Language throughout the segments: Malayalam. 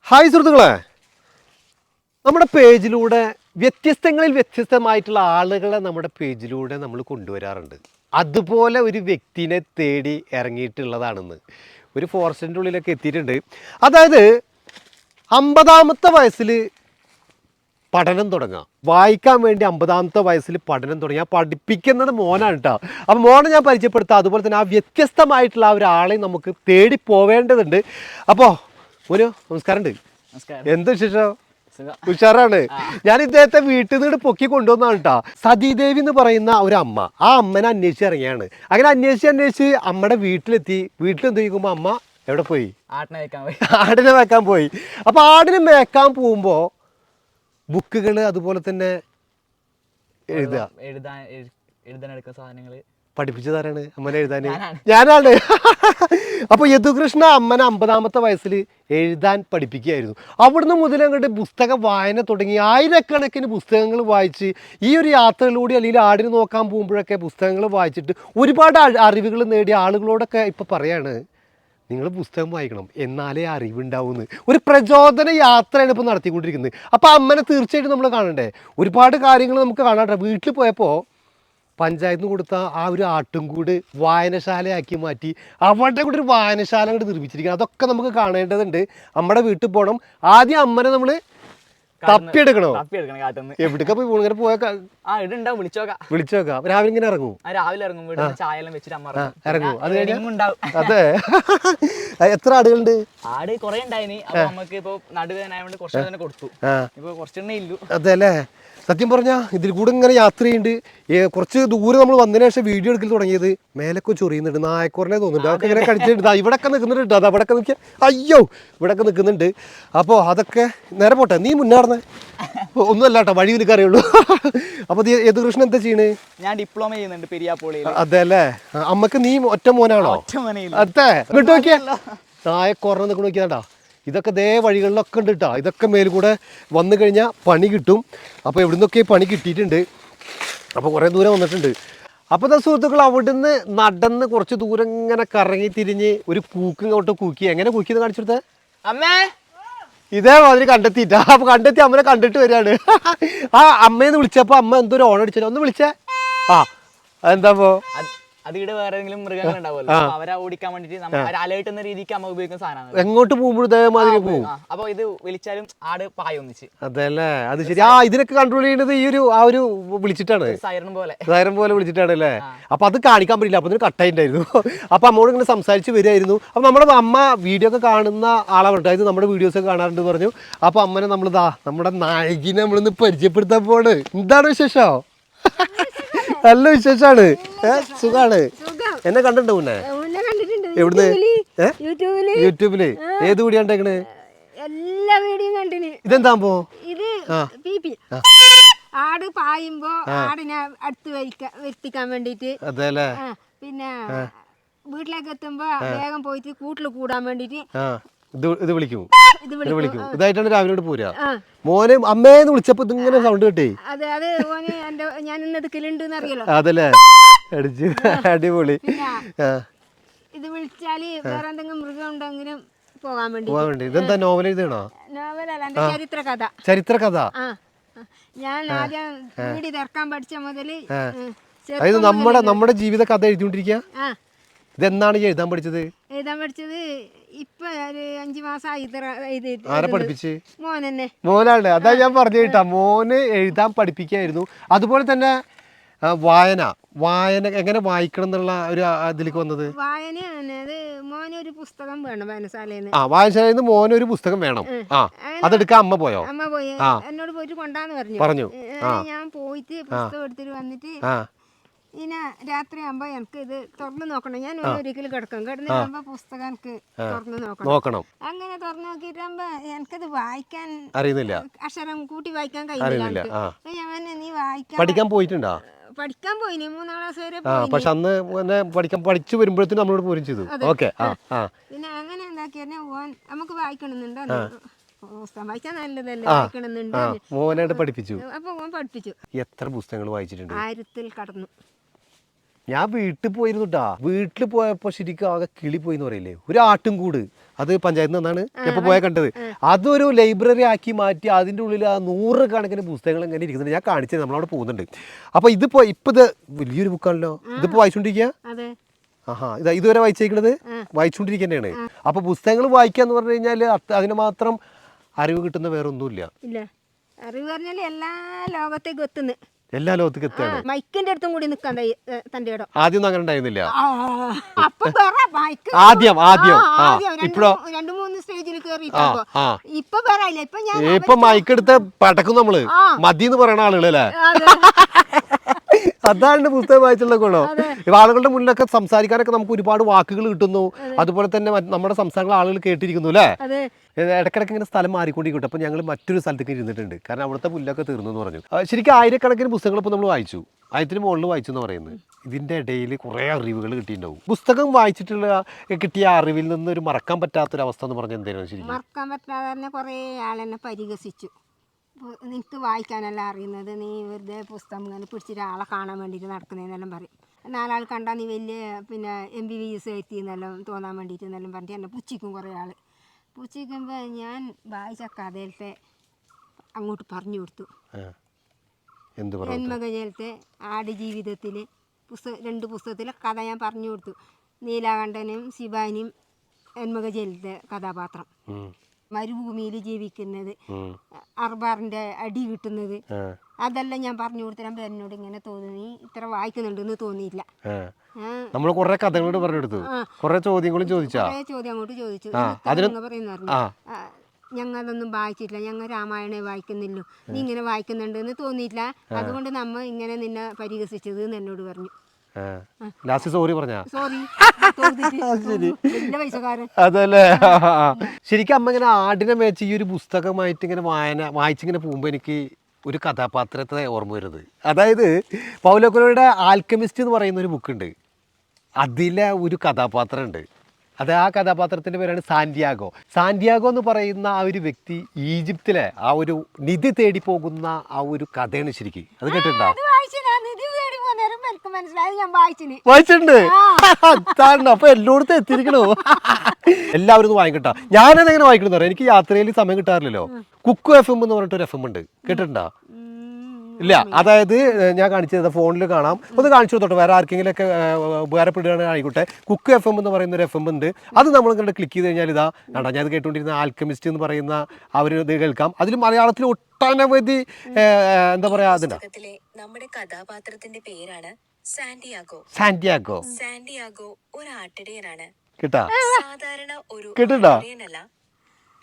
ഹായ് സുഹൃത്തുക്കളെ, നമ്മുടെ പേജിലൂടെ വ്യത്യസ്തങ്ങളിൽ വ്യത്യസ്തമായിട്ടുള്ള ആളുകളെ നമ്മുടെ പേജിലൂടെ നമ്മൾ കൊണ്ടുവരാറുണ്ട്. അതുപോലെ ഒരു വ്യക്തിനെ തേടി ഇറങ്ങിയിട്ടുള്ളതാണെന്ന് ഒരു ഫോറസ്റ്റിൻ്റെ ഉള്ളിലൊക്കെ എത്തിയിട്ടുണ്ട്. അതായത് 50-ാമത്തെ വയസ്സിൽ പഠനം തുടങ്ങുക, വായിക്കാൻ വേണ്ടി 50-ാമത്തെ വയസ്സിൽ പഠനം തുടങ്ങി. പഠിപ്പിക്കുന്നത് മോനാണ് കേട്ടോ. അപ്പോൾ മോനെ ഞാൻ പരിചയപ്പെടുത്താം. അതുപോലെ തന്നെ ആ വ്യത്യസ്തമായിട്ടുള്ള ആ ഒരാളെ നമുക്ക് തേടി പോവേണ്ടതുണ്ട്. അപ്പോൾ മോനു നമസ്കാരമുണ്ട്. എന്ത് വിശേഷം? ഉഷാറാണ്. ഞാൻ ഇദ്ദേഹത്തെ വീട്ടിൽ നിന്ന് പൊക്കി കൊണ്ടുവന്നാണ് കേട്ടോ. സതീദേവി എന്ന് പറയുന്ന ഒരു അമ്മ, ആ അമ്മനെ അന്വേഷിച്ച് ഇറങ്ങിയാണ്. അങ്ങനെ അന്വേഷിച്ച് അമ്മയുടെ വീട്ടിലെത്തി. വീട്ടിലെന്ത് ചോദിക്കുമ്പോൾ അമ്മ എവിടെ പോയി? ആടിനെ മേക്കാൻ പോയി. അപ്പോൾ ആടിനെ മേക്കാൻ പോകുമ്പോൾ ബുക്കുകൾ അതുപോലെ തന്നെ എഴുതാനെടുക്കുന്ന സാധനങ്ങൾ പഠിപ്പിച്ചതാരാണ്? അമ്മനെ എഴുതാൻ ഞാനാണ്. അപ്പോൾ യദുകൃഷ്ണ അമ്മനെ 50-ാമത്തെ വയസ്സിൽ എഴുതാൻ പഠിപ്പിക്കുകയായിരുന്നു. അവിടുന്ന് മുതലങ്ങോട്ട് പുസ്തക വായന തുടങ്ങി. ആയിരക്കണക്കിന് പുസ്തകങ്ങൾ വായിച്ച് ഈ ഒരു യാത്രയിലൂടെ അല്ലെങ്കിൽ ആടിന് നോക്കാൻ പോകുമ്പോഴൊക്കെ പുസ്തകങ്ങൾ വായിച്ചിട്ട് ഒരുപാട് അറിവുകൾ നേടിയ ആളുകളോടൊക്കെ ഇപ്പോൾ പറയാണ്, നിങ്ങൾ പുസ്തകം വായിക്കണം, എന്നാലേ അറിവുണ്ടാവുമെന്ന്. ഒരു പ്രചോദന യാത്രയാണ് ഇപ്പോൾ നടത്തിക്കൊണ്ടിരിക്കുന്നത്. അപ്പോൾ അമ്മനെ തീർച്ചയായിട്ടും നമ്മൾ കാണണ്ടേ? ഒരുപാട് കാര്യങ്ങൾ നമുക്ക് കാണാട്ടെ. വീട്ടിൽ പോയപ്പോൾ പഞ്ചായത്തിൽ നിന്ന് കൊടുത്ത ആ ഒരു ആട്ടുംകൂട് വായനശാലയാക്കി മാറ്റി അവിടെ കൂടെ ഒരു വായനശാല അങ്ങോട്ട് നിർമ്മിച്ചിരിക്കുന്നത്. അതൊക്കെ നമുക്ക് കാണേണ്ടതുണ്ട്. നമ്മുടെ വീട്ടിൽ പോകണം. ആദ്യം അമ്മനെ നമ്മൾ തപ്പിയെടുക്കണോ? എവിടേക്കാ പോയി ഇങ്ങനെ പോയേക്കാം? വിളിച്ചോക്കാം. രാവിലെ ഇങ്ങനെ ഇറങ്ങും. ഇറങ്ങും. അത് അതെ. എത്ര ആടുകളുണ്ട്? അതെ അല്ലേ? സത്യം പറഞ്ഞാൽ ഇതിൽ കൂടെ ഇങ്ങനെ യാത്ര ചെയ്യുന്നുണ്ട്. കുറച്ച് ദൂരം നമ്മൾ വന്നതിന് ശേഷം വീഡിയോ എടുക്കൽ തുടങ്ങിയത് മേലൊക്കെ ചൊറിയുന്നുണ്ട്. നായക്കുറനെ തോന്നുന്നുണ്ട്. അതൊക്കെ ഇങ്ങനെ കടിച്ചിട്ടുണ്ട്. ഇവിടെയൊക്കെ നിൽക്കുന്നുണ്ട്. അത് അവിടെയൊക്കെ നിൽക്കുക. അയ്യോ, ഇവിടെയൊക്കെ നിൽക്കുന്നുണ്ട്. അപ്പോൾ അതൊക്കെ നേരെ പോട്ടെ. നീ മുന്നേറുന്നേ ഒന്നും അല്ല കേട്ടോ, വഴി നിനക്ക് അറിയുള്ളൂ. അപ്പോൾ യദുകൃഷ്ണൻ എന്താ ചെയ്യണേ? ഞാൻ ഡിപ്ലോമ ചെയ്യുന്നുണ്ട് പെരിയാപ്പോളിയിൽ. അതെ അല്ലേ? അമ്മക്ക് നീ ഒറ്റ മോനാണോ? അതെ. ഇങ്ങോട്ട് നോക്കിയാ നായക്കുറനെ നിൽക്കണ നോക്കിയാണ്ടാ. ഇതൊക്കെ ദേ വഴികളിലൊക്കെ ഉണ്ട് കേട്ടോ. ഇതൊക്കെ മേൽ കൂടെ വന്നു കഴിഞ്ഞാൽ പണി കിട്ടും. അപ്പോൾ എവിടെ നിന്നൊക്കെ പണി കിട്ടിയിട്ടുണ്ട്. അപ്പോൾ കുറേ ദൂരം വന്നിട്ടുണ്ട്. അപ്പോൾ എന്താ സുഹൃത്തുക്കൾ, അവിടുന്ന് നടന്ന് കുറച്ച് ദൂരം ഇങ്ങനെ കറങ്ങി തിരിഞ്ഞ് ഒരു കൂക്ക് ഇങ്ങോട്ട് കൂക്കി. എങ്ങനെ കൂക്കിന്ന് കാണിച്ചു കൊടുത്തേ? അമ്മേ ഇതേമാതിരി കണ്ടെത്തിയിട്ടാ. അപ്പോൾ കണ്ടെത്തി അമ്മനെ കണ്ടിട്ട് വരികയാണ്. ആ അമ്മയെന്ന് വിളിച്ചപ്പോൾ അമ്മ എന്തോ ഒരു ഓൺ അടിച്ചല്ലോ. ഒന്ന് വിളിച്ചേ. ആ എന്താപ്പോ അതിവിടെ വേറെ ഏതെങ്കിലും മൃഗങ്ങൾ ഉണ്ടാവുമല്ലോ, അവരെ ഓടിക്കാൻ വേണ്ടിട്ട് അലേർട്ട് എന്ന രീതിക്ക് അമ്മ ഉപയോഗിക്കുന്ന സാധനമാണ്. എങ്ങോട്ട് പോകുമ്പോഴും ഇതേമാതിരി പോകും. അപ്പൊ ഇത് വിളിച്ചാലും ആട് പായ ഒന്നിച്ച്. അതല്ലേ? അത് ശരി. ഇതിനൊക്കെ കൺട്രോൾ ചെയ്യുന്നത് ഈ ഒരു വിളിച്ചിട്ടാണ്, സൈറൻ പോലെ വിളിച്ചിട്ടാണ് അല്ലേ? അപ്പൊ അത് കാണിക്കാൻ പറ്റില്ല. അപ്പൊ കട്ടായിട്ടുണ്ടായിരുന്നു. അപ്പൊ അമ്മോട് ഇങ്ങനെ സംസാരിച്ച് വരികയായിരുന്നു. അപ്പൊ നമ്മുടെ അമ്മ വീഡിയോ ഒക്കെ കാണുന്ന ആളാണ്. അതായത് നമ്മുടെ വീഡിയോസ് ഒക്കെ കാണാറുണ്ട് പറഞ്ഞു. അപ്പൊ അമ്മനെ നമ്മുടെ നായകിനെ നമ്മളിന്ന് പരിചയപ്പെടുത്താൻ പോണ്. എന്താണ് വിശേഷം? നല്ല വിശേഷാണ്. സുഖാണ്. എന്നെ കണ്ടിട്ടുണ്ടോ മുന്നേ? എവിടുന്ന്? യൂട്യൂബില്. ഏത് വീഡിയോ കണ്ടേക്കണ്? എല്ലാ വീഡിയോയും കണ്ടിന്. ഇതെന്താമ്പോ? ഇത് ആട് പായുമ്പോ ആടിനെ അടുത്ത് വരുത്തിക്കാൻ വേണ്ടിട്ട്. അതെല്ലേ? പിന്നെ വീട്ടിലേക്ക് എത്തുമ്പോ വേഗം പോയിട്ട് കൂട്ടിൽ കൂടാൻ വേണ്ടിട്ട് ഇത് വിളിക്കും. ഇതായിട്ടാണ് രാവിലെ പോരാ. മോനെ അമ്മേന്ന് വിളിച്ചപ്പോ ഇതിങ്ങനെ സൗണ്ട് കേട്ടേ. ഞാൻ ഇന്ന് എടുക്കലുണ്ട് അറിയാലോ. അതല്ലേ? അടിച്ചു. അടിപൊളി. ഇത് വിളിച്ചാല് വേറെ എന്തെങ്കിലും മൃഗം ഉണ്ടെങ്കിലും പോകാൻ വേണ്ടി. ഇതെന്താ നോവൽ എഴുതണോ? നോവലല്ല, ചരിത്രകഥ. ചരിത്രകഥ. ഞാൻ ആദ്യം വീട് തിറക്കാൻ പഠിച്ച മുതല് അതായത് നമ്മുടെ ജീവിത കഥ എഴുതിക്കൊണ്ടിരിക്കുക. ഇതെന്നാണ് എഴുതാൻ പഠിച്ചത്? ഇപ്പൊ 5 മാസമായി. ആരെ പഠിപ്പിച്ച്? മോനാണ്. അതാ ഞാൻ പറഞ്ഞു കേട്ടാ. മോന് എഴുതാൻ പഠിപ്പിക്കായിരുന്നു. അതുപോലെ തന്നെ വായന എങ്ങനെ വായിക്കണം എന്നുള്ള ഒരു ഇതിലേക്ക് വന്നത്? മോനൊരു പുസ്തകം വേണം വായനശാലയിൽ. വായനശാലയിൽ നിന്ന് മോനൊരു പുസ്തകം വേണം. അതെടുക്കാൻ അമ്മ പോയോ? അമ്മ പോയി എന്നോട് പോയിട്ട് കൊണ്ടാന്ന് പറഞ്ഞു. ഞാൻ പോയിട്ട് പുസ്തകം എടുത്തിട്ട് വന്നിട്ട് ഇങ്ങനെ രാത്രി ആകുമ്പോ എനിക്ക് ഇത് തുറന്നു നോക്കണം. ഞാൻ ഒരിക്കലും കിടന്നുമ്പോ പുസ്തകം എനിക്ക് തുറന്നു നോക്കണം. അങ്ങനെ തുറന്നു നോക്കിട്ടാകുമ്പോ എനിക്കത് വായിക്കാൻ അറിയുന്നില്ല. അക്ഷരം കൂട്ടി വായിക്കാൻ കഴിയുന്നില്ല. നീ പഠിക്കാൻ പോയിട്ടുണ്ടോ? പഠിക്കാൻ പോയിന് 3-ാം ക്ലാസ് വരെ. പക്ഷെ അന്ന് പഠിച്ചു വരുമ്പോഴത്തേക്കും നമ്മളോട് പോരും ചെയ്തു. പിന്നെ അങ്ങനെ എന്താക്കിയാ നമുക്ക് വായിക്കണമെന്നുണ്ടോ? പുസ്തകം വായിക്കാൻ നല്ലതല്ലേ, വായിക്കണമെന്നുണ്ട്. മോനായിട്ട് പഠിപ്പിച്ചു. അപ്പൊ മോൻ പഠിപ്പിച്ചു. എത്ര പുസ്തകങ്ങൾ വായിച്ചിട്ടുണ്ട്? 1000-ൽ കടന്നു. ഞാൻ വീട്ടിൽ പോയിരുന്നു കേട്ടാ. വീട്ടിൽ പോയപ്പോൾ ശരിക്കും ആകെ കിളി പോയിന്ന് പറയില്ലേ, ഒരു ആട്ടും കൂട്. അത് പഞ്ചായത്തിൽ നിന്നാണ് ഞാൻ പോയാൽ കണ്ടത്. അതൊരു ലൈബ്രറി ആക്കി മാറ്റി അതിൻ്റെ ഉള്ളിൽ ആ 100 കണക്കിന് പുസ്തകങ്ങൾ ഇങ്ങനെ ഇരിക്കുന്നുണ്ട്. ഞാൻ കാണിച്ചത് നമ്മളവിടെ പോകുന്നുണ്ട്. അപ്പോൾ ഇപ്പൊ ഇത് വലിയൊരു ബുക്കാണല്ലോ. ഇതിപ്പോൾ വായിച്ചുകൊണ്ടിരിക്കുക. ആഹാ, ഇതുവരെ വായിച്ചേക്കുന്നത് വായിച്ചുകൊണ്ടിരിക്കുന്നതാണ്. അപ്പോൾ പുസ്തകങ്ങൾ വായിക്കുക എന്ന് പറഞ്ഞു കഴിഞ്ഞാൽ അതിന് മാത്രം അറിവ് കിട്ടുന്ന വേറെ ഒന്നുമില്ല. അറിവ് പറഞ്ഞാൽ എല്ലാ ലോകത്തേക്കും എത്തുന്നു. എല്ലാ ലോകത്തേക്ക് എത്തുകയാണ്. മൈക്കിന്റെ അടുത്തും കൂടി നിൽക്കാൻ തന്റെ ഇടം. ആദ്യം അങ്ങനെ ഉണ്ടായിരുന്നില്ല. ആദ്യം ഇപ്പഴോ 2-3 സ്റ്റേജിൽ കയറിയിട്ടോ. ഇപ്പൊ പറയില്ല. ഇപ്പൊ മൈക്കെടുത്ത് പടക്കും നമ്മള് മതി എന്ന് പറയണ ആളുകളല്ലേ. അതാണ് പുസ്തകം വായിച്ചുള്ള ഗുണം. ഇപ്പൊ ആളുകളുടെ മുന്നിലൊക്കെ സംസാരിക്കാനൊക്കെ നമുക്ക് ഒരുപാട് വാക്കുകൾ കിട്ടുന്നു. അതുപോലെ തന്നെ നമ്മുടെ സംസ്ഥാനങ്ങൾ ആളുകൾ കേട്ടിരിക്കുന്നു അല്ലേ. ഇടയ്ക്കിടയ്ക്ക് ഇങ്ങനെ സ്ഥലം മാറിക്കൊണ്ടിരിക്കട്ടെ. അപ്പോൾ ഞങ്ങൾ മറ്റൊരു സ്ഥലത്തേക്ക് ഇരുന്നിട്ടുണ്ട്. കാരണം അവിടുത്തെ പുല്ലൊക്കെ തീർന്നു എന്ന് പറഞ്ഞു. ശരിക്കും ആയിരക്കണക്കിന് പുസ്തകങ്ങൾ ഇപ്പോൾ നമ്മൾ വായിച്ചു. 1000-ന് മുകളിൽ വായിച്ചു എന്ന് പറയുന്നത്. ഇതിൻ്റെ ഇടയിൽ കുറേ അറിവുകൾ കിട്ടിയിട്ടുണ്ടാവും. പുസ്തകം വായിച്ചിട്ടുള്ള കിട്ടിയ അറിവിൽ നിന്ന് ഒരു മറക്കാൻ പറ്റാത്തൊരവസ്ഥ എന്ന് പറഞ്ഞാൽ എന്തായിരുന്നു? ശരിക്കും മറക്കാൻ പറ്റാതെ തന്നെ കുറേ ആളെന്നെ പരിഹസിച്ചു. നിനക്ക് വായിക്കാനല്ല അറിയുന്നത്, നീ വെറുതെ പുസ്തകം ഇങ്ങനെ പിടിച്ചിട്ട് ആളെ കാണാൻ വേണ്ടിയിട്ട് നടക്കുന്നതെന്നെല്ലാം പറയും. 4 ആൾ കണ്ടാൽ നീ വലിയ MBBS എത്തിയെന്നെല്ലാം തോന്നാൻ വേണ്ടിയിട്ട് എന്നെല്ലാം പറഞ്ഞിട്ട് എന്നെ പുച്ഛിക്കും കുറേ ആൾ. പുച്ഛിക്കുമ്പോൾ ഞാൻ വായിച്ച കഥയിലത്തെ അങ്ങോട്ട് പറഞ്ഞു കൊടുത്തു. ജന്മകജലത്തെ ആടുജീവിതത്തിൽ 2 പുസ്തകത്തിലെ കഥ ഞാൻ പറഞ്ഞു കൊടുത്തു. നീലാകണ്ഠനും ശിവാനിയും ജന്മകജലത്തെ കഥാപാത്രം. മരുഭൂമിയിൽ ജീവിക്കുന്നത്, അർബാറിന്റെ അടി കിട്ടുന്നത്, അതെല്ലാം ഞാൻ പറഞ്ഞു കൊടുത്തപ്പോൾ എന്നോട് ഇങ്ങനെ തോന്നി, ഇത്ര വായിക്കുന്നുണ്ടെന്ന് തോന്നിയില്ല. നമ്മൾ കുറെ കഥകളോട് പറഞ്ഞെടുത്തു, കുറെ ചോദ്യങ്ങളും ചോദിച്ചാ. ചോദ്യം അങ്ങോട്ട് ചോദിച്ചു. പറയുന്നു ഞങ്ങൾ അതൊന്നും വായിച്ചിട്ടില്ല, ഞങ്ങൾ രാമായണേ വായിക്കുന്നില്ലോ, നീ ഇങ്ങനെ വായിക്കുന്നുണ്ടെന്ന് തോന്നിയില്ല, അതുകൊണ്ട് നമ്മ ഇങ്ങനെ നിന്നെ പരിഹസിച്ചത് എന്ന് എന്നോട് പറഞ്ഞു. സോറി പറഞ്ഞ അതല്ലേ. ശരിക്കും അമ്മ ഇങ്ങനെ ആടിനെ മേച്ച് ഈ ഒരു പുസ്തകമായിട്ട് ഇങ്ങനെ വായിച്ചിങ്ങനെ പോകുമ്പോൾ എനിക്ക് ഒരു കഥാപാത്രത്തെ ഓർമ്മ വരുന്നത്. അതായത് പൗലോ കൊയ്ലോയുടെ ആൽക്കെമിസ്റ്റ് എന്ന് പറയുന്ന ഒരു ബുക്കുണ്ട്. അതിലെ ഒരു കഥാപാത്രമുണ്ട്. അത് ആ കഥാപാത്രത്തിൻ്റെ പേരാണ് സാന്റിയാഗോ. സാന്റിയാഗോ എന്ന് പറയുന്ന ആ ഒരു വ്യക്തി ഈജിപ്തിലെ ആ ഒരു നിധി തേടി പോകുന്ന ആ ഒരു കഥയാണ് ശരിക്കും. അത് കേട്ടിട്ടുണ്ടോ? വായിച്ചിട്ടുണ്ട്. അപ്പൊ എല്ലായിടത്തും എത്തിയിരിക്കണോ. എല്ലാവരും ഒന്ന് വായിക്കട്ടോ. ഞാനതെങ്ങനെ വായിക്കണമെന്ന് പറയാം. എനിക്ക് യാത്രയിൽ സമയം കിട്ടാറില്ലല്ലോ. കുക്കു FM എന്ന് പറഞ്ഞിട്ടൊരു FM ഉണ്ട്, കേട്ടിട്ടുണ്ടോ? ഇല്ല. അതായത് ഞാൻ കാണിച്ചത് ഫോണിൽ കാണാം, ഒന്ന് കാണിച്ചു കൊടുത്തോട്ടെ, വേറെ ആർക്കെങ്കിലൊക്കെ ഉപകാരപ്പെടുകയാണെങ്കിൽ ആയിക്കോട്ടെ. കുക്കു FM എന്ന് പറയുന്ന ഒരു FM ഉണ്ട്. അത് നമ്മൾ ഇങ്ങോട്ട് ക്ലിക്ക് ചെയ്ത് കഴിഞ്ഞാൽ ഇതാ കണ്ടാ ഞാൻ കേട്ടുകൊണ്ടിരുന്ന ആൽക്കെമിസ്റ്റ് എന്ന് പറയുന്ന ആ ഒരു ഇത് കേൾക്കാം. അതിൽ മലയാളത്തിൽ ഒട്ടനവധി എന്താ പറയാ, അതുണ്ട്. നമ്മുടെ കഥാപാത്രത്തിന്റെ പേരാണ് സാന്റിയാഗോ. സാന്റിയാഗോ സാന്റിയാഗോ ഒരു ആട്ടിടയനാണ്. കേട്ടാ? സാധാരണ ഒരു ആട്ടിടയനല്ല.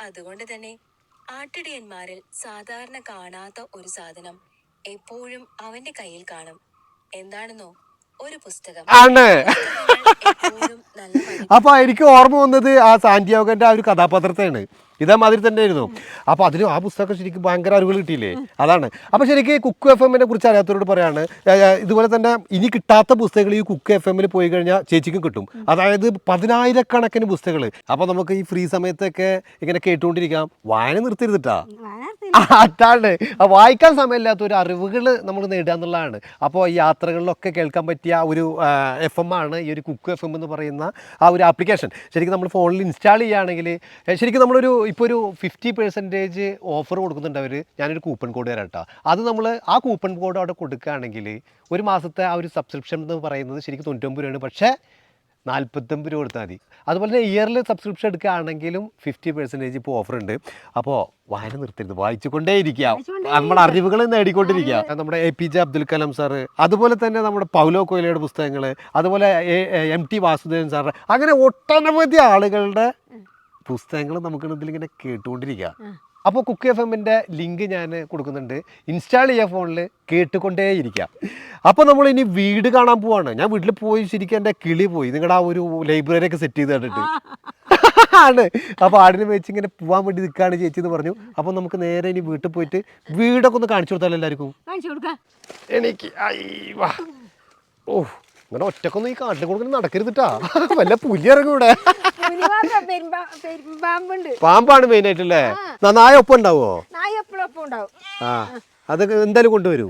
അതുകൊണ്ട് തന്നെ ആട്ടിടയന്മാരിൽ സാധാരണ കാണാത്ത ഒരു സാധനം എപ്പോഴും അവന്റെ കയ്യിൽ കാണും. എന്താണെന്നോ? ഒരു പുസ്തകം ആണ്. അപ്പൊ എനിക്ക് ഓർമ്മ വന്നത് ആ സാന്റിയാഗോന്റെ ആ ഒരു കഥാപാത്രത്തെയാണ്. ഇതേമാതിരി തന്നെ ആയിരുന്നു. അപ്പോൾ അതിന് ആ പുസ്തകം ശരിക്കും ഭയങ്കര അറിവുകൾ കിട്ടിയില്ലേ, അതാണ്. അപ്പോൾ ശരിക്കും കുക്കു FM കുറിച്ച് അറിയാത്തവരോട് പറയാണ്, ഇതുപോലെ തന്നെ ഇനി കിട്ടാത്ത പുസ്തകങ്ങൾ ഈ കുക്കു FM പോയി കഴിഞ്ഞാൽ ചേച്ചിക്കും കിട്ടും. അതായത് 10,000-കണക്കിന് പുസ്തകങ്ങൾ. അപ്പോൾ നമുക്ക് ഈ ഫ്രീ സമയത്തൊക്കെ ഇങ്ങനെ കേട്ടുകൊണ്ടിരിക്കാം. വായന നിർത്തരുതിട്ടാ. അതാണ് വായിക്കാൻ സമയമില്ലാത്ത ഒരു അറിവുകൾ നമ്മൾ നേടുക എന്നുള്ളതാണ്. അപ്പോൾ ഈ യാത്രകളിലൊക്കെ കേൾക്കാൻ പറ്റിയ ഒരു FM ആണ് ഈ ഒരു കുക്കു FM എന്ന് പറയുന്ന ആ ഒരു ആപ്ലിക്കേഷൻ. ശരിക്കും നമ്മൾ ഫോണിൽ ഇൻസ്റ്റാൾ ചെയ്യുകയാണെങ്കിൽ ശരിക്കും നമ്മളൊരു ഇപ്പോൾ ഒരു 50% ഓഫർ കൊടുക്കുന്നുണ്ട് അവർ. ഞാനൊരു കൂപ്പൺ കോഡ് തരാം കേട്ടോ. അത് നമ്മൾ ആ കൂപ്പൺ കോഡ് അവിടെ കൊടുക്കുകയാണെങ്കിൽ ഒരു മാസത്തെ ആ ഒരു സബ്സ്ക്രിപ്ഷൻ എന്ന് പറയുന്നത് ശരിക്കും 99 രൂപയാണ്. പക്ഷേ 49 രൂപ കൊടുത്താൽ മതി. അതുപോലെ തന്നെ ഇയറിൽ സബ്സ്ക്രിപ്ഷൻ എടുക്കുകയാണെങ്കിലും 50% ഇപ്പോൾ ഓഫർ ഉണ്ട്. അപ്പോൾ വായന നിർത്തരുത്, വായിച്ചുകൊണ്ടേയിരിക്കുക, നമ്മുടെ അറിവുകൾ നേടിക്കൊണ്ടിരിക്കുക. നമ്മുടെ APJ അബ്ദുൽ കലാം സാറ്, അതുപോലെ തന്നെ നമ്മുടെ പൗലോ കൊയ്ലോയുടെ പുസ്തകങ്ങൾ, അതുപോലെ MT വാസുദേവൻ സാറ്, അങ്ങനെ ഒട്ടനവധി ആളുകളുടെ പുസ്തകങ്ങൾ നമുക്ക് ഇതിലിങ്ങനെ കേട്ടുകൊണ്ടിരിക്കുക. അപ്പോൾ കുക്കു FM ലിങ്ക് ഞാൻ കൊടുക്കുന്നുണ്ട്. ഇൻസ്റ്റാൾ ചെയ്യുക ഫോണിൽ, കേട്ടുകൊണ്ടേയിരിക്കുക. അപ്പോൾ നമ്മൾ ഇനി വീട് കാണാൻ പോവാണ്. ഞാൻ വീട്ടിൽ പോയി ശരിക്കും എൻ്റെ കിളി പോയി. നിങ്ങളുടെ ആ ഒരു ലൈബ്രറി ഒക്കെ സെറ്റ് ചെയ്ത് കണ്ടിട്ട് ആണ്. അപ്പോൾ ആടിനെ വെച്ച് ഇങ്ങനെ പോകാൻ വേണ്ടി നിൽക്കുകയാണ് ചേച്ചി എന്ന് പറഞ്ഞു. അപ്പോൾ നമുക്ക് നേരെ ഇനി വീട്ടിൽ പോയിട്ട് വീടൊക്കെ ഒന്ന് കാണിച്ചു കൊടുത്താലോ എല്ലാവർക്കും. എനിക്ക് ഇങ്ങനെ ഒറ്റക്കൊന്നും ഈ കാട്ടിൽ കൊടുക്കുന്ന നടക്കരുതിട്ടാ, വല്ല പുലി ഇറങ്ങും ഇവിടെ. പാമ്പാണ് മെയിൻ ആയിട്ടല്ലേ. നായ ഒപ്പം ഉണ്ടാവോ? ആ, അതൊക്കെ എന്തായാലും കൊണ്ടുവരും.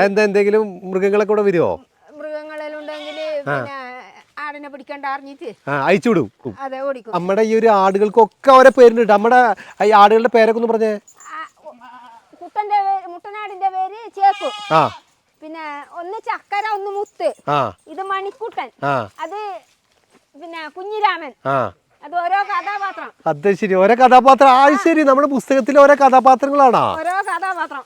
എന്തെങ്കിലും മൃഗങ്ങളൊക്കെ കൂടെ വരുമോ? മൃഗങ്ങളെല്ലാം ഉണ്ടെങ്കിൽ ആടിനെ പിടിക്കണ്ട അറിഞ്ഞിട്ട് അയച്ചു വിടും. അതെ ഓടിക്കും. നമ്മുടെ ഈ ഒരു ആടുകൾക്കൊക്കെ ഓരോ പേരുണ്ട്. നമ്മുടെ ഈ ആടുകളുടെ പേരൊക്കെ ഒന്ന് പറഞ്ഞേ. മുട്ടനാടിന്റെ പേര് ചേക്കു, ആ പിന്നെ ഒന്ന് ചക്കര, ഒന്ന് മുത്ത്, ആ ഇത് മണിക്കുട്ടൻ, ആ അത് പിന്നെ കുഞ്ഞിരാമൻ, ആ അത് ഓരോ കഥാപാത്രം. അത് ശരി, ഓരോ കഥാപാത്രം. ആ ശരി, നമ്മുടെ പുസ്തകത്തിലെ ഓരോ കഥാപാത്രങ്ങളാണോ? ഓരോ കഥാപാത്രം.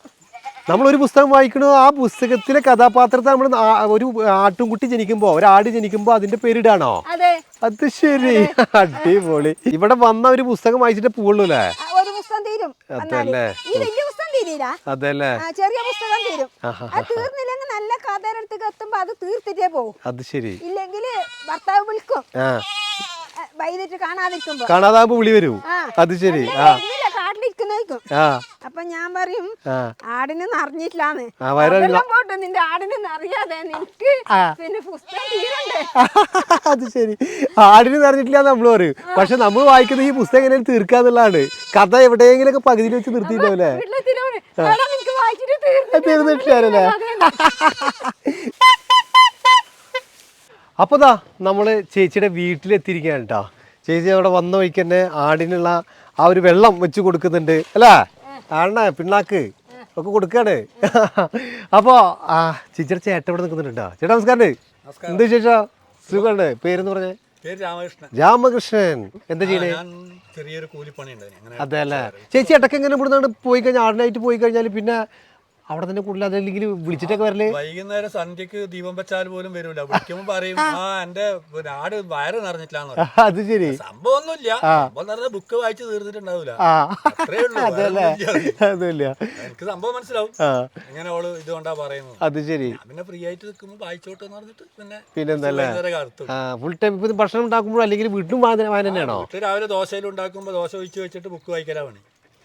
നമ്മളൊരു പുസ്തകം വായിക്കണോ, ആ പുസ്തകത്തിലെ കഥാപാത്രത്തെ നമ്മൾ ഒരു ആട്ടുംകുട്ടി ജനിക്കുമ്പോ, ഒരാട് ജനിക്കുമ്പോ അതിന്റെ പേരിടാണോ? അതെ. അത് ശരി, അടിപൊളി. ഇവിടെ വന്ന ഒരു പുസ്തകം വായിച്ചിട്ട് പോവുള്ളൂ അല്ലേ? ഒരു പുസ്തകം തീരും. അതല്ലേ, ഈ വലിയ പുസ്തകം തീരില്ല, അതല്ലേ, ചെറിയ പുസ്തകം തീരും. അത് തീർന്നില്ലെങ്കിൽ നല്ല കഥയടുത്തേക്ക് എത്തുമ്പോ അത് തീർത്തിട്ടേ പോകും. അത് ശരി. ഇല്ലെങ്കിൽ ഭർത്താവ് വിളിക്കും വൈകിട്ട് കാണാതിരിക്കുമ്പോ. കാണാതാകുമ്പോ വിളി വരൂ. അത് ശരി. കാട്ടിലിരിക്കുന്നേക്കും. അപ്പൊ ഞാൻ പറയും ആടിന് അറിഞ്ഞിട്ടില്ലാന്ന്. പോട്ടെ, നിന്റെ ആടിന് അറിയാതെ നിനക്ക് പിന്നെ പുസ്തകം തീരണ്ടേ. അത് ശരി, ആടിന് അറിഞ്ഞിട്ടില്ല നമ്മള് പറയും. പക്ഷെ നമ്മൾ വായിക്കുന്നത് ഈ പുസ്തകം എങ്ങനെ തീർക്കാന്നുള്ളതാണ്. കഥ എവിടെയെങ്കിലും ഒക്കെ പകുതിയിൽ വെച്ച് നിർത്തിയിട്ടാവല്ലേ? തീർന്നിട്ടില്ലേ? അപ്പോൾ ദാ നമ്മൾ ചേച്ചിയുടെ വീട്ടിലെത്തിയിരിക്കുകയാണ് കേട്ടോ. ചേച്ചി അവിടെ വന്ന വഴിക്ക് തന്നെ ആടിനുള്ള ആ ഒരു വെള്ളം വെച്ച് കൊടുക്കുന്നുണ്ട് അല്ലേ? ആടിനെ പിണ്ണാക്ക് ഒക്കെ കൊടുക്കുകയാണ്. അപ്പോൾ ചേച്ചിയുടെ ചേട്ടൻ ഇവിടെ നിൽക്കുന്നുണ്ടോ? ചേട്ടാ നമസ്കാരം. എന്താ വിശേഷം? സുഖമുണ്ട്. പേരെന്ന് പറഞ്ഞേ? രാമകൃഷ്ണൻ. എന്താ ചെയ്യണേ? ചെറിയൊരു കൂലിപ്പണി ഉണ്ട്. അതെ അല്ലേ. ചേച്ചി ഇടയ്ക്ക് എങ്ങനെ ഇവിടുന്ന് പോയി കഴിഞ്ഞാൽ, ആടിനായിട്ട് പോയി കഴിഞ്ഞാൽ പിന്നെ അവിടെ തന്നെ കൂടുതൽ അതല്ലെങ്കിൽ വിളിച്ചിട്ടൊക്കെ വരല്ലേ? വൈകുന്നേരം സന്ധ്യക്ക് ദീപം വെച്ചാൽ പോലും വരൂല. വിളിക്കുമ്പോ പറയും എന്റെ ആട് വയറ് നിറഞ്ഞിട്ടില്ലാന്ന്. അത് ശരി. സംഭവം ഒന്നുമില്ല. സംഭവം നിറഞ്ഞ ബുക്ക് വായിച്ച് തീർന്നിട്ടുണ്ടാവൂല. അത്രേ ഉള്ളൂ. എനിക്ക് സംഭവം മനസ്സിലാവും എങ്ങനെ ഓള് ഇതുകൊണ്ടാ പറയുന്നത്. അത് ശരി. പിന്നെ ഫ്രീ ആയിട്ട് നിൽക്കുമ്പോ വായിച്ചോട്ടെ എന്ന് പറഞ്ഞിട്ട് പിന്നെന്തല്ലേ ഫുൾ ടൈം ഭക്ഷണം ഉണ്ടാക്കുമ്പോഴോ അല്ലെങ്കിൽ വീട്ടിലും വായന തന്നെയാണോ? വീട്ടിൽ രാവിലെ ദോശയിൽ ഉണ്ടാക്കുമ്പോ ദോശ ഒഴിച്ച് വെച്ചിട്ട് ബുക്ക് വായിക്കലാണ്.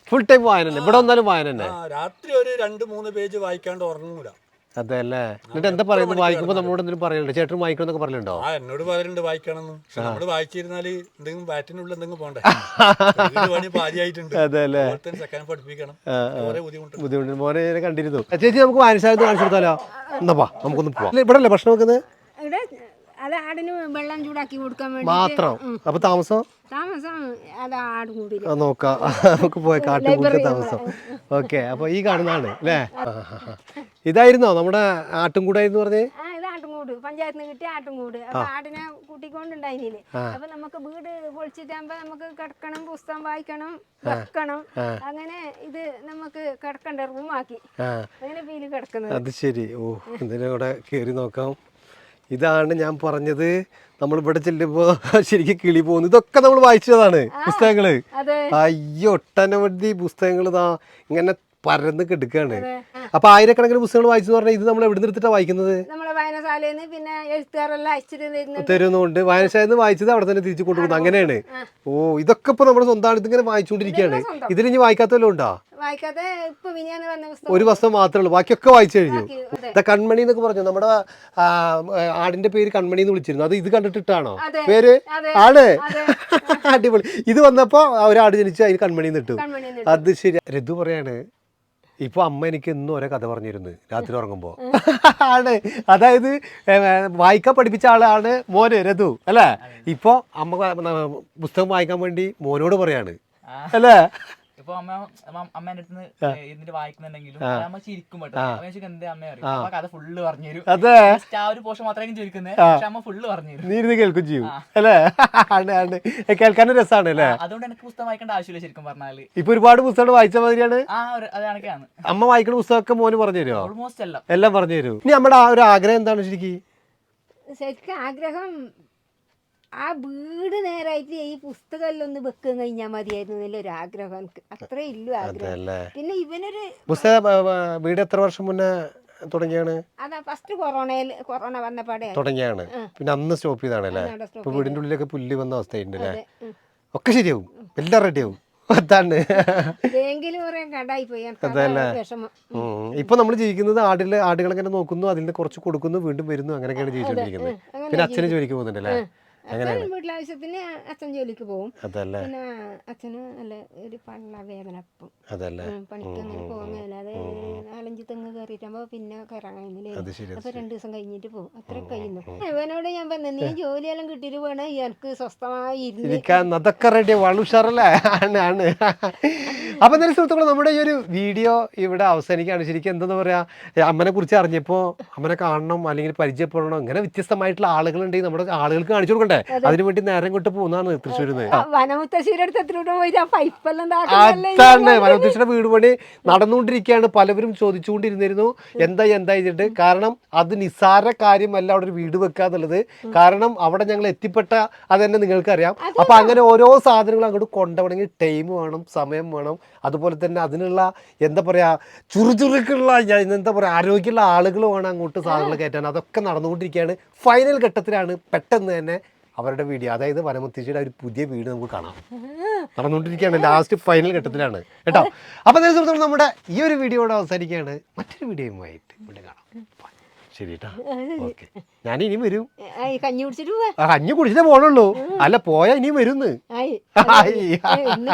ഫുൾ ടൈം വായന തന്നെ. ഇവിടെ വന്നാലും വായന തന്നെ. രാത്രി ഒരു 2-3 പേജ് വായിക്കാണ്ട് ഉറങ്ങൂല. അതെ അല്ലേ. എന്നിട്ട് എന്താ പറയുന്നത്? വായിക്കുമ്പോ നമ്മളോട് എന്തെങ്കിലും പറയുന്നുണ്ടോ? ചേട്ടൻ വായിക്കണം എന്നൊക്കെ പറഞ്ഞിട്ടുണ്ടോ? എന്നോട് പറയുന്നുണ്ട് വായിക്കണമെന്ന്. പക്ഷെ നമ്മള് വായിച്ചിരുന്നാല് എന്തെങ്കിലും ബാറ്റിനുള്ളിൽ എന്തെങ്കിലും പോണ്ടേ? പണി പാതിയായിട്ടുണ്ട്. അതെ അല്ലേ. സെക്കൻഡ് പഠിപ്പിക്കണം. ബുദ്ധിമുട്ട്. മോനെ കണ്ടിരുന്നു. ചേച്ചി നമുക്ക് വായനശാല കാണിച്ചു കൊടുത്താലോ? എന്നാ നമുക്കൊന്ന് പോവാം. ഇവിടെ അല്ലേ ഭക്ഷണം വെക്കുന്നത്? അത് ആടിന് വെള്ളം ചൂടാക്കി കൊടുക്കാൻ വേണ്ടി മാത്രം. അപ്പൊ താമസം അത് ആട് കൂടി നോക്കാം. നമുക്ക് പോയ കാട്ടുകൂടി താമസം. ഓക്കെ. അപ്പൊ ഈ കാണുന്നതാണ് അല്ലേ? ഇതായിരുന്നോ നമ്മുടെ ആട്ടുംകൂടായിരുന്നു പറഞ്ഞേ? ഇത് ആട്ടുംകൂട്, പഞ്ചായത്തിൽ നിന്ന് കിട്ടിയ ആട്ടുംകൂട്. അപ്പൊ ആടിനെ കൂട്ടിക്കൊണ്ടുണ്ടായില്ലേ. അപ്പൊ നമുക്ക് വീട് പൊളിച്ചിട്ടാകുമ്പോ നമുക്ക് കിടക്കണം, പുസ്തകം വായിക്കണം, വെക്കണം. അങ്ങനെ ഇത് നമുക്ക് കിടക്കണ്ട റൂമാക്കി അങ്ങനെ ഫീല് കിടക്കുന്നത്. അത് ശരി. ഓ, എന്തിനാ ഇവിടെ കയറി നോക്കാം. ഇതാണ് ഞാൻ പറഞ്ഞത്, നമ്മൾ ഇവിടെ ചെല്ലുമ്പോ ശരിക്കും കിളി പോകുന്നു. ഇതൊക്കെ നമ്മൾ വായിച്ചതാണ് പുസ്തകങ്ങള്. അയ്യോ, ഒട്ടനവധി പുസ്തകങ്ങൾ ഇതാ ഇങ്ങനെ പരന്ന് കിടക്കുകയാണ്. അപ്പൊ ആയിരക്കണക്കിന് പുസ്തകങ്ങൾ വായിച്ചു പറഞ്ഞാൽ ഇത് നമ്മൾ എവിടെ നിർത്തിട്ടാ വായിക്കുന്നത്? പിന്നെ എഴുത്തുകാരെല്ലാം തരുന്നുണ്ട്. വായനശാലയിൽ നിന്ന് വായിച്ചത് അവിടെ തന്നെ തിരിച്ചു കൊണ്ടുപോകുന്നത്. അങ്ങനെയാണ്. ഓ, ഇതൊക്കെ ഇപ്പൊ നമ്മുടെ സ്വന്തമാണ്. ഇതിങ്ങനെ വായിച്ചുകൊണ്ടിരിക്കുകയാണ്. ഇതിലിഞ്ഞ് വായിക്കാത്തല്ലോ ഉണ്ടോ? ഒരു പുസ്തകം മാത്രമേ ഉള്ളൂ, ബാക്കിയൊക്കെ വായിച്ചു കഴിഞ്ഞു. കൺമണി എന്നൊക്കെ പറഞ്ഞു. നമ്മുടെ ആടിന്റെ പേര് കൺമണി എന്ന് വിളിച്ചിരുന്നു. അത് ഇത് കണ്ടിട്ടിട്ടാണോ പേര്? ആണ്. അടിപൊളി. ഇത് വന്നപ്പോ ഒരാട് ജനിച്ചു, അതിന് കൺമണി നിട്ടു. അത് ശരി. രഘു പറയാണ്, ഇപ്പൊ അമ്മ എനിക്ക് എന്നും ഓരോ കഥ പറഞ്ഞിരുന്നു രാത്രി ഉറങ്ങുമ്പോ. ആണ്. അതായത് വായിക്കാൻ പഠിപ്പിച്ച ആളാണ് മോന് രഘു അല്ലേ? ഇപ്പൊ അമ്മ പുസ്തകം വായിക്കാൻ വേണ്ടി മോനോട് പറയാണ് അല്ലേ? ഇപ്പൊ അമ്മേന്റെ അടുത്ത് ഇതിന്റെ വായിക്കുന്നുണ്ടെങ്കിലും അമ്മ ചിരിക്കും എന്താ അമ്മ അറിയാം കഥ ഫുള്ള് പറഞ്ഞു തരും. അതെ, ആ ഒരു പോർഷൻ മാത്രമേ ചോദിക്കുന്നത്, പക്ഷെ അമ്മ ഫുള്ള് പറഞ്ഞു തരും. നീ ഇരുന്ന് കേൾക്കും ചെയ്യും അല്ലേ? കേൾക്കാനും രസമാണ് അല്ലേ? അതുകൊണ്ട് എനിക്ക് പുസ്തകം വായിക്കേണ്ട ആവശ്യമില്ല ശരിക്കും പറഞ്ഞാല്. ഇപ്പൊ ഒരുപാട് പുസ്തകം വായിച്ച മാതിരിയാണ്. അതൊക്കെയാണ് അമ്മ വായിക്കുന്ന പുസ്തകമൊക്കെ മോന് പറഞ്ഞു തരുമോ? ഓൾമോസ്റ്റ് എല്ലാം പറഞ്ഞു തരും. ഇനി നമ്മുടെ ആ ഒരു ആഗ്രഹം എന്താണ് ശരിക്കും? ആഗ്രഹം ആ വീട് നേരായിട്ട് ഈ പുസ്തകം ഒന്ന് വെക്കാൻ കഴിഞ്ഞാൽ മതിയായിരുന്നു എന്നൊരു ആഗ്രഹം. എനിക്ക് അത്രേ ഇല്ലു ആഗ്രഹം. പിന്നെ ഇവനൊരു വീട് എത്ര വർഷം മുന്നേ തുടങ്ങിയാണ്? അതാ ഫസ്റ്റ് കൊറോണ വന്നപാടെ തുടങ്ങിയാണ്. പിന്നെ അന്ന് സ്റ്റോപ്പ് ചെയ്താണല്ലേ? ഇപ്പൊ വീടിന്റെ ഉള്ളിലൊക്കെ പുല്ല് വന്ന അവസ്ഥയുണ്ട് അല്ലേ? ഒക്കെ ശരിയാവും, എല്ലാം റെഡിയാവും. അതാണ്. ഇപ്പൊ നമ്മൾ ജീവിക്കുന്നത് ആടുകളെ നോക്കുന്നു, അതിൽ നിന്ന് കുറച്ച് കൊടുക്കുന്നു, വീണ്ടും വരുന്നു, അങ്ങനെയൊക്കെയാണ് ജീവിച്ചോണ്ടിരിക്കുന്നത്. പിന്നെ അച്ഛന് ജോലിക്ക് പോകുന്നുണ്ടല്ലേ? അച്ഛൻ വീട്ടിലാവശ്യത്തിന് അച്ഛൻ ജോലിക്ക് പോകും. അതല്ലേ പിന്നെ അച്ഛന് നല്ല ഒരു പള്ള വേദന അപ്പം അതല്ലേ പണിക്ക് അങ്ങനെ പോകാൻ മേലാതെ 4-5 തെങ്ങ് കയറിയിട്ടാകുമ്പോ പിന്നെ കയറാൻ കഴിയുന്നില്ല. അത് ശരി അപ്പൊ 2 ദിവസം കഴിഞ്ഞിട്ട് പോകും. അത്ര കഴിയുന്നു. ഇവനോട് ഞാൻ പറഞ്ഞു നീ ജോലിയെല്ലാം കിട്ടിയിട്ട് വേണം എനിക്ക് സ്വസ്ഥമായി ഇരിക്കാൻ. അതൊക്കെ റെഡി വളരെ ഉഷാറല്ലേ? ആണ്. അപ്പൊ എന്തായാലും സുഹൃത്തുക്കളെ നമ്മുടെ ഈ ഒരു വീഡിയോ ഇവിടെ അവസാനിക്കുകയാണ്. ശരിക്കും എന്താ പറയാ, അമ്മനെ കുറിച്ച് അറിഞ്ഞപ്പോ അമ്മനെ കാണണം അല്ലെങ്കിൽ പരിചയപ്പെടണം, ഇങ്ങനെ വ്യത്യസ്തമായിട്ടുള്ള ആളുകളുണ്ടെങ്കിൽ നമ്മുടെ ആളുകൾക്ക് കാണിച്ചു കൊടുക്കണ്ടേ? അതിനുവേണ്ടി നേരം കൊണ്ട് പോകുന്നതാണ് തൃശ്ശൂരിൽ നിന്ന്. വനമുത്തശ്ശിയുടെ അടുത്ത് എത്ര പോയിട്ട് ആ പൈപ്പെല്ലാം അതാണ് വനമുത്തശ്ശിയുടെ വീട് പണി നടന്നുകൊണ്ടിരിക്കുകയാണ്. പലവരും ചോദിച്ചുകൊണ്ടിരുന്നിരുന്നു എന്താ ചെയ്തിട്ട്. കാരണം അത് നിസ്സാര കാര്യമല്ല അവിടെ ഒരു വീട് വെക്കുക എന്നുള്ളത്. കാരണം അവിടെ ഞങ്ങൾ എത്തിപ്പെട്ട അത് തന്നെ നിങ്ങൾക്കറിയാം. അപ്പൊ അങ്ങനെ ഓരോ സാധനങ്ങളും അങ്ങോട്ട് കൊണ്ടുപോകണമെങ്കിൽ ടൈം വേണം, സമയം വേണം. അതുപോലെ തന്നെ അതിനുള്ള എന്താ പറയാ ചുറുചുറുക്കുള്ള എന്താ പറയാ ആരോഗ്യമുള്ള ആളുകൾ വേണം അങ്ങോട്ട് സാധനങ്ങൾ കയറ്റാൻ. അതൊക്കെ നടന്നുകൊണ്ടിരിക്കുകയാണ്. ഫൈനൽ ഘട്ടത്തിലാണ് പെട്ടെന്ന് തന്നെ അവരുടെ വീഡിയോ, അതായത് വനമുത്തശ്ശിയുടെ ഒരു പുതിയ വീട് നമുക്ക് കാണാം. നടന്നുകൊണ്ടിരിക്കുകയാണ്, ലാസ്റ്റ് ഫൈനൽ ഘട്ടത്തിലാണ് കേട്ടോ. അപ്പോൾ സുഹൃത്തുക്കൾ നമ്മുടെ ഈ ഒരു വീഡിയോയുടെ അവസാനിക്കുകയാണ്. മറ്റൊരു വീഡിയോയുമായിട്ട് ഇവിടെ കാണാം. ശരി കേട്ടോ, ഓക്കെ. ഞാൻ ഇനിയും വരും. കഞ്ഞി കുടിച്ചിട്ട് കഞ്ഞി കുടിച്ചിട്ടേ പോണുള്ളൂ. അല്ല പോയാൽ ഇനിയും വരുന്ന്.